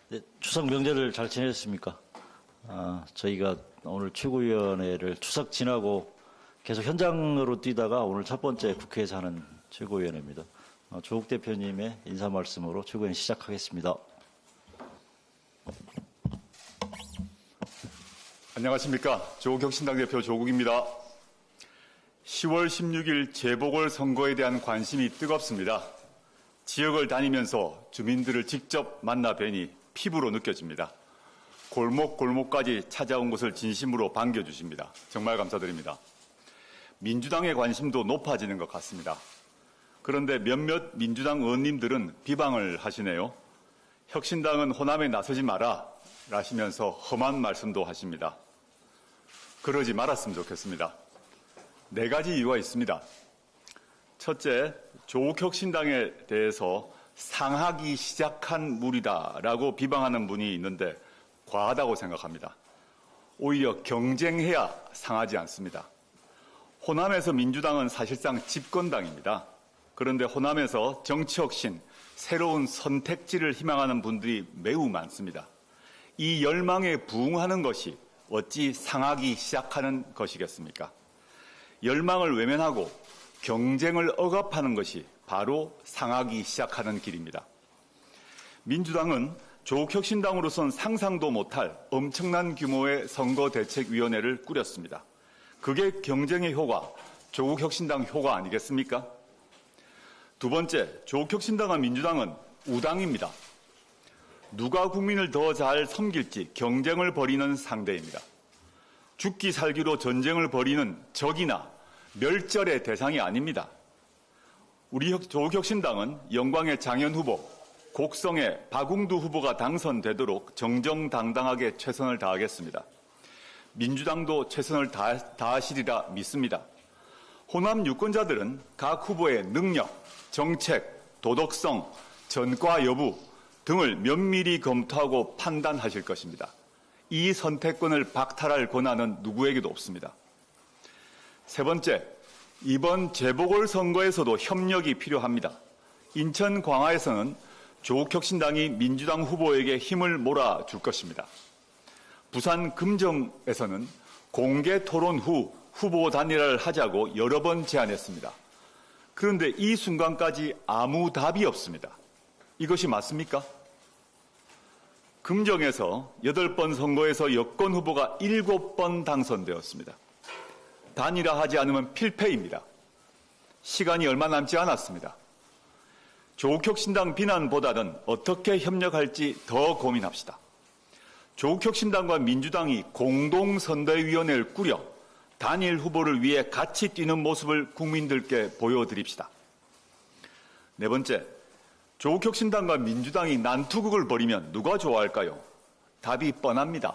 네, 추석 명절을 잘 지내셨습니까? 저희가 오늘 최고위원회를 추석 지나고 계속 현장으로 뛰다가 오늘 첫 번째 국회에서 하는 최고위원회입니다. 조국 대표님의 인사 말씀으로 최고위원 시작하겠습니다. 안녕하십니까. 조국혁신당 대표 조국입니다. 10월 16일 재보궐선거에 대한 관심이 뜨겁습니다. 지역을 다니면서 주민들을 직접 만나 뵈니 피부로 느껴집니다. 골목골목까지 찾아온 것을 진심으로 반겨주십니다. 정말 감사드립니다. 민주당의 관심도 높아지는 것 같습니다. 그런데 몇몇 민주당 의원님들은 비방을 하시네요. 혁신당은 호남에 나서지 마라 라시면서 험한 말씀도 하십니다. 그러지 말았으면 좋겠습니다. 4가지 이유가 있습니다. 첫째, 조국혁신당에 대해서 상하기 시작한 물이다라고 비방하는 분이 있는데 과하다고 생각합니다. 오히려 경쟁해야 상하지 않습니다. 호남에서 민주당은 사실상 집권당입니다. 그런데 호남에서 정치혁신, 새로운 선택지를 희망하는 분들이 매우 많습니다. 이 열망에 부응하는 것이 어찌 상하기 시작하는 것이겠습니까? 열망을 외면하고 경쟁을 억압하는 것이 바로 상하기 시작하는 길입니다. 민주당은 조국혁신당으로선 상상도 못할 엄청난 규모의 선거대책위원회를 꾸렸습니다. 그게 경쟁의 효과, 조국혁신당 효과 아니겠습니까? 두 번째, 조국혁신당과 민주당은 우당입니다. 누가 국민을 더 잘 섬길지 경쟁을 벌이는 상대입니다. 죽기 살기로 전쟁을 벌이는 적이나 멸절의 대상이 아닙니다. 우리 조국혁신당은 영광의 장현 후보, 곡성의 박웅두 후보가 당선되도록 정정당당하게 최선을 다하겠습니다. 민주당도 최선을 다하시리라 믿습니다. 호남 유권자들은 각 후보의 능력, 정책, 도덕성, 전과 여부 등을 면밀히 검토하고 판단하실 것입니다. 이 선택권을 박탈할 권한은 누구에게도 없습니다. 세 번째, 이번 재보궐선거에서도 협력이 필요합니다. 인천 광화에서는 조국혁신당이 민주당 후보에게 힘을 몰아줄 것입니다. 부산 금정에서는 공개 토론 후 후보 단일화를 하자고 여러 번 제안했습니다. 그런데 이 순간까지 아무 답이 없습니다. 이것이 맞습니까? 금정에서 8번 선거에서 여권 후보가 7번 당선되었습니다. 단일화하지 않으면 필패입니다. 시간이 얼마 남지 않았습니다. 조국혁신당 비난보다는 어떻게 협력할지 더 고민합시다. 조국혁신당과 민주당이 공동선대위원회를 꾸려 단일 후보를 위해 같이 뛰는 모습을 국민들께 보여드립시다. 네 번째, 조국혁신당과 민주당이 난투극을 벌이면 누가 좋아할까요? 답이 뻔합니다.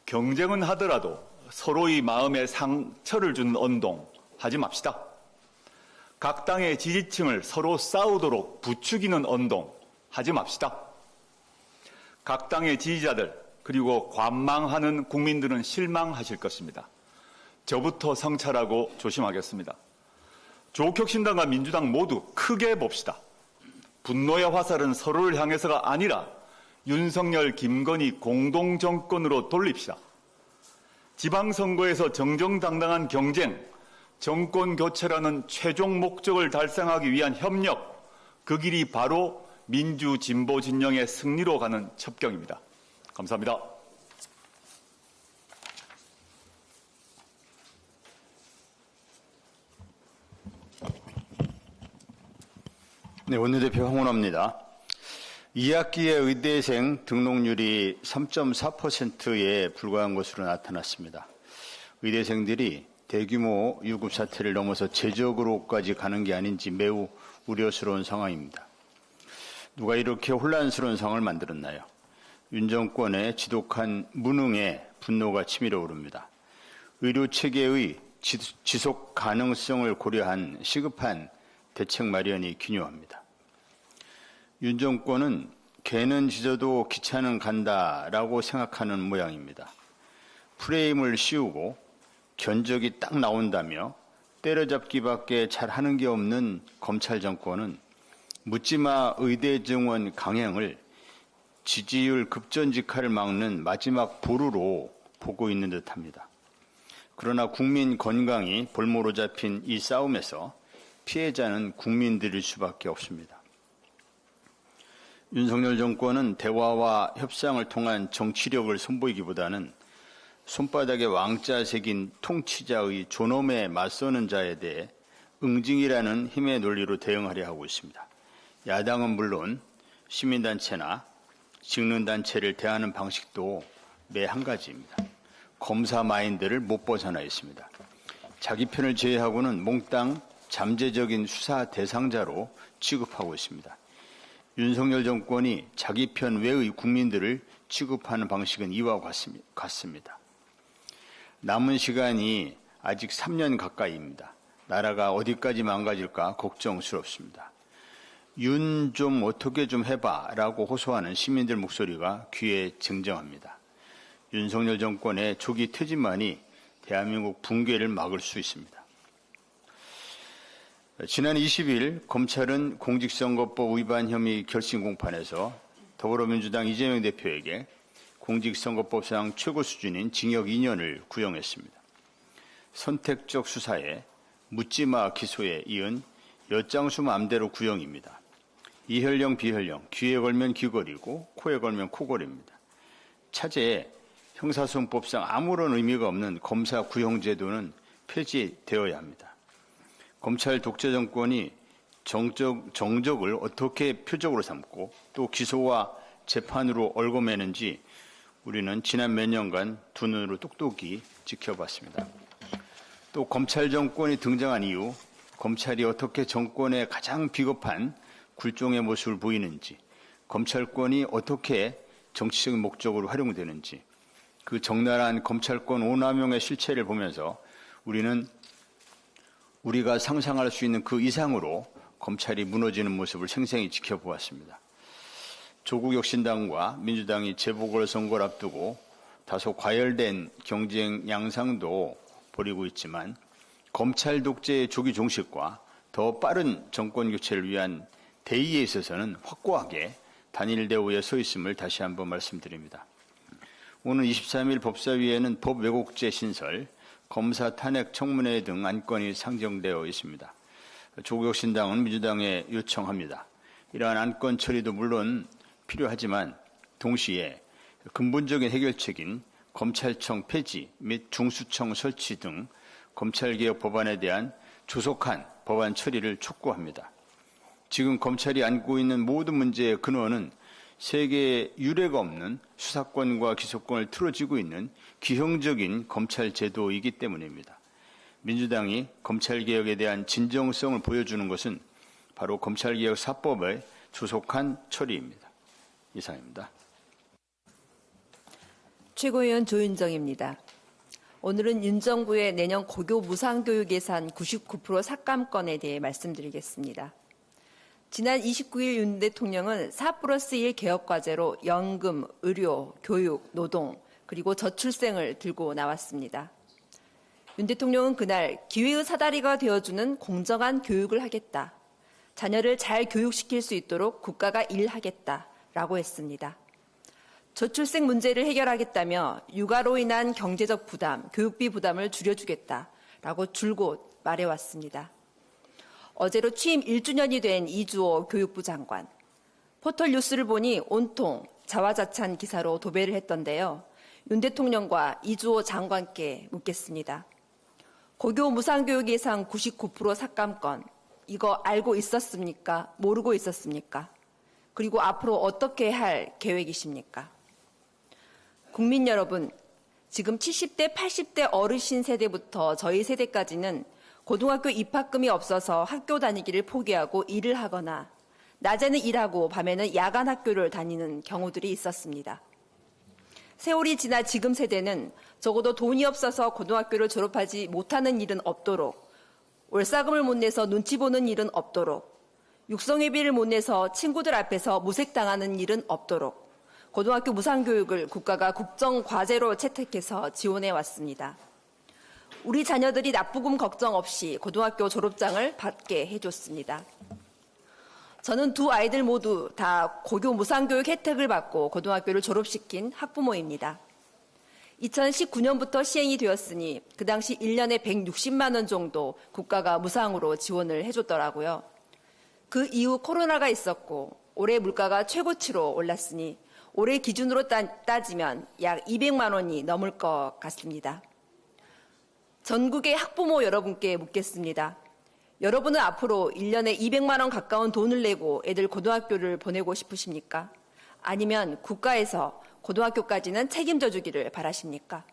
경쟁은 하더라도 서로의 마음에 상처를 주는 언동 하지 맙시다. 각 당의 지지층을 서로 싸우도록 부추기는 언동 하지 맙시다. 각 당의 지지자들 그리고 관망하는 국민들은 실망하실 것입니다. 저부터 성찰하고 조심하겠습니다. 조국혁신당과 민주당 모두 크게 봅시다. 분노의 화살은 서로를 향해서가 아니라 윤석열, 김건희 공동정권으로 돌립시다. 지방선거에서 정정당당한 경쟁, 정권 교체라는 최종 목적을 달성하기 위한 협력, 그 길이 바로 민주 진보 진영의 승리로 가는 첩경입니다. 감사합니다. 네, 원내대표 황운하입니다. 2학기의 의대생 등록률이 3.4%에 불과한 것으로 나타났습니다. 의대생들이 대규모 유급 사태를 넘어서 제적으로까지 가는 게 아닌지 매우 우려스러운 상황입니다. 누가 이렇게 혼란스러운 상황을 만들었나요? 윤 정권의 지독한 무능에 분노가 치밀어 오릅니다. 의료체계의 지속 가능성을 고려한 시급한 대책 마련이 기요합니다. 윤 정권은 개는 짖어도 기차는 간다라고 생각하는 모양입니다. 프레임을 씌우고 견적이 딱 나온다며 때려잡기밖에 잘하는 게 없는 검찰 정권은 묻지마 의대 정원 강행을 지지율 급전직하를 막는 마지막 보루로 보고 있는 듯합니다. 그러나 국민 건강이 볼모로 잡힌 이 싸움에서 피해자는 국민들일 수밖에 없습니다. 윤석열 정권은 대화와 협상을 통한 정치력을 선보이기보다는 손바닥에 왕자 새긴 통치자의 존엄에 맞서는 자에 대해 응징이라는 힘의 논리로 대응하려 하고 있습니다. 야당은 물론 시민단체나 직능단체를 대하는 방식도 매 한 가지입니다. 검사 마인드를 못 벗어나 있습니다. 자기 편을 제외하고는 몽땅 잠재적인 수사 대상자로 취급하고 있습니다. 윤석열 정권이 자기 편 외의 국민들을 취급하는 방식은 이와 같습니다. 남은 시간이 아직 3년 가까이입니다. 나라가 어디까지 망가질까 걱정스럽습니다. 윤 좀 어떻게 좀 해봐 라고 호소하는 시민들 목소리가 귀에 쟁정합니다. 윤석열 정권의 조기 퇴진만이 대한민국 붕괴를 막을 수 있습니다. 지난 20일 검찰은 공직선거법 위반 혐의 결심 공판에서 더불어민주당 이재명 대표에게 공직선거법상 최고 수준인 징역 2년을 구형했습니다. 선택적 수사에 묻지마 기소에 이은 엿장수 맘대로 구형입니다. 이혈령 비혈령, 귀에 걸면 귀걸이고 코에 걸면 코걸이입니다. 차제에 형사소송법상 아무런 의미가 없는 검사 구형 제도는 폐지되어야 합니다. 검찰 독재 정권이 정적을 어떻게 표적으로 삼고 또 기소와 재판으로 얽어매는지 우리는 지난 몇 년간 두 눈으로 똑똑히 지켜봤습니다. 또 검찰 정권이 등장한 이후 검찰이 어떻게 정권의 가장 비겁한 굴종의 모습을 보이는지, 검찰권이 어떻게 정치적인 목적으로 활용되는지, 그 적나라한 검찰권 오남용의 실체를 보면서 우리는 우리가 상상할 수 있는 그 이상으로 검찰이 무너지는 모습을 생생히 지켜보았습니다. 조국 혁신당과 민주당이 재보궐선거를 앞두고 다소 과열된 경쟁 양상도 벌이고 있지만 검찰 독재의 조기 종식과 더 빠른 정권 교체를 위한 대의에 있어서는 확고하게 단일 대우에 서 있음을 다시 한번 말씀드립니다. 오늘 23일 법사위에는 법 왜곡죄 신설, 검사 탄핵 청문회 등 안건이 상정되어 있습니다. 조국혁신당은 민주당에 요청합니다. 이러한 안건 처리도 물론 필요하지만 동시에 근본적인 해결책인 검찰청 폐지 및 중수청 설치 등 검찰개혁 법안에 대한 조속한 법안 처리를 촉구합니다. 지금 검찰이 안고 있는 모든 문제의 근원은 세계에 유례가 없는 수사권과 기소권을 틀어지고 있는 기형적인 검찰 제도이기 때문입니다. 민주당이 검찰개혁에 대한 진정성을 보여주는 것은 바로 검찰개혁 4법의 조속한 처리입니다. 이상입니다. 최고위원 조윤정입니다. 오늘은 윤 정부의 내년 고교 무상교육 예산 99% 삭감건에 대해 말씀드리겠습니다. 지난 29일 윤 대통령은 4+1 개혁과제로 연금, 의료, 교육, 노동, 그리고 저출생을 들고 나왔습니다. 윤 대통령은 그날 기회의 사다리가 되어주는 공정한 교육을 하겠다. 자녀를 잘 교육시킬 수 있도록 국가가 일하겠다라고 했습니다. 저출생 문제를 해결하겠다며 육아로 인한 경제적 부담, 교육비 부담을 줄여주겠다라고 줄곧 말해왔습니다. 어제로 취임 1주년이 된 이주호 교육부 장관. 포털 뉴스를 보니 온통 자화자찬 기사로 도배를 했던데요. 윤 대통령과 이주호 장관께 묻겠습니다. 고교 무상교육 예산 99% 삭감건, 이거 알고 있었습니까? 모르고 있었습니까? 그리고 앞으로 어떻게 할 계획이십니까? 국민 여러분, 지금 70대, 80대 어르신 세대부터 저희 세대까지는 고등학교 입학금이 없어서 학교 다니기를 포기하고 일을 하거나 낮에는 일하고 밤에는 야간 학교를 다니는 경우들이 있었습니다. 세월이 지나 지금 세대는 적어도 돈이 없어서 고등학교를 졸업하지 못하는 일은 없도록, 월사금을 못 내서 눈치 보는 일은 없도록, 육성회비를 못 내서 친구들 앞에서 무색당하는 일은 없도록 고등학교 무상교육을 국가가 국정과제로 채택해서 지원해 왔습니다. 우리 자녀들이 납부금 걱정 없이 고등학교 졸업장을 받게 해줬습니다. 저는 두 아이들 모두 다 고교 무상교육 혜택을 받고 고등학교를 졸업시킨 학부모입니다. 2019년부터 시행이 되었으니 그 당시 1년에 160만 원 정도 국가가 무상으로 지원을 해줬더라고요. 그 이후 코로나가 있었고 올해 물가가 최고치로 올랐으니 올해 기준으로 따지면 약 200만 원이 넘을 것 같습니다. 전국의 학부모 여러분께 묻겠습니다. 여러분은 앞으로 1년에 200만 원 가까운 돈을 내고 애들 고등학교를 보내고 싶으십니까? 아니면 국가에서 고등학교까지는 책임져 주기를 바라십니까?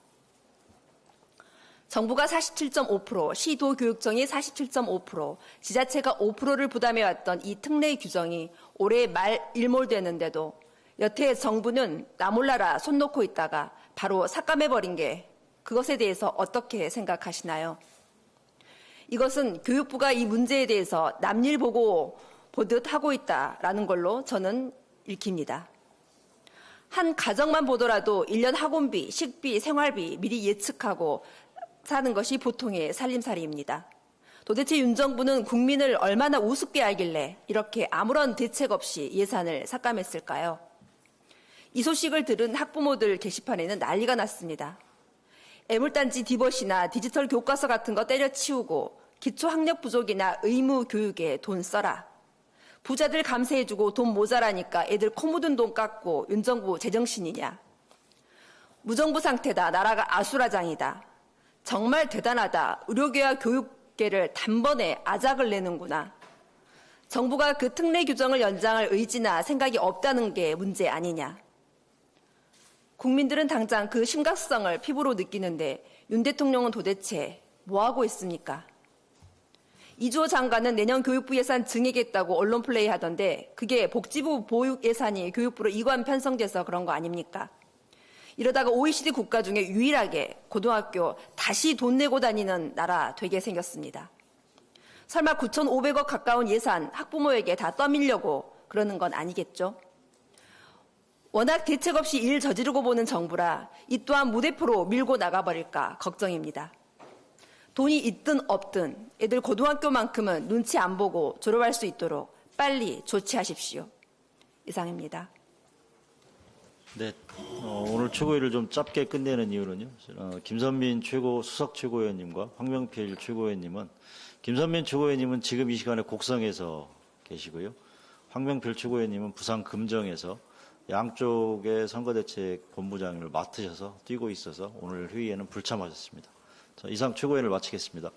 정부가 47.5%, 시도교육청이 47.5%, 지자체가 5%를 부담해왔던 이 특례 규정이 올해 말 일몰되는데도 여태 정부는 나 몰라라 손 놓고 있다가 바로 삭감해버린 게 그것에 대해서 어떻게 생각하시나요? 이것은 교육부가 이 문제에 대해서 남일 보고 보듯 하고 있다라는 걸로 저는 읽힙니다. 한 가정만 보더라도 1년 학원비, 식비, 생활비 미리 예측하고 사는 것이 보통의 살림살이입니다. 도대체 윤 정부는 국민을 얼마나 우습게 알길래 이렇게 아무런 대책 없이 예산을 삭감했을까요? 이 소식을 들은 학부모들 게시판에는 난리가 났습니다. 애물단지 디봇이나 디지털 교과서 같은 거 때려치우고 기초학력 부족이나 의무 교육에 돈 써라. 부자들 감세해주고 돈 모자라니까 애들 코 묻은 돈 깎고 윤 정부 제정신이냐. 무정부 상태다. 나라가 아수라장이다. 정말 대단하다. 의료계와 교육계를 단번에 아작을 내는구나. 정부가 그 특례 규정을 연장할 의지나 생각이 없다는 게 문제 아니냐. 국민들은 당장 그 심각성을 피부로 느끼는데 윤 대통령은 도대체 뭐하고 있습니까? 이주호 장관은 내년 교육부 예산 증액했다고 언론 플레이 하던데 그게 복지부 보육 예산이 교육부로 이관 편성돼서 그런 거 아닙니까? 이러다가 OECD 국가 중에 유일하게 고등학교 다시 돈 내고 다니는 나라 되게 생겼습니다. 설마 9,500억 가까운 예산 학부모에게 다 떠밀려고 그러는 건 아니겠죠? 워낙 대책 없이 일 저지르고 보는 정부라 이 또한 무대포로 밀고 나가버릴까 걱정입니다. 돈이 있든 없든 애들 고등학교만큼은 눈치 안 보고 졸업할 수 있도록 빨리 조치하십시오. 이상입니다. 네, 오늘 최고위를 좀 짧게 끝내는 이유는요. 김선민 수석 최고위원님과 황명필 최고위원님은 김선민 최고위원님은 지금 이 시간에 곡성에서 계시고요. 황명필 최고위원님은 부산 금정에서 양쪽의 선거대책 본부장을 맡으셔서 뛰고 있어서 오늘 회의에는 불참하셨습니다. 자, 이상 최고위원을 마치겠습니다.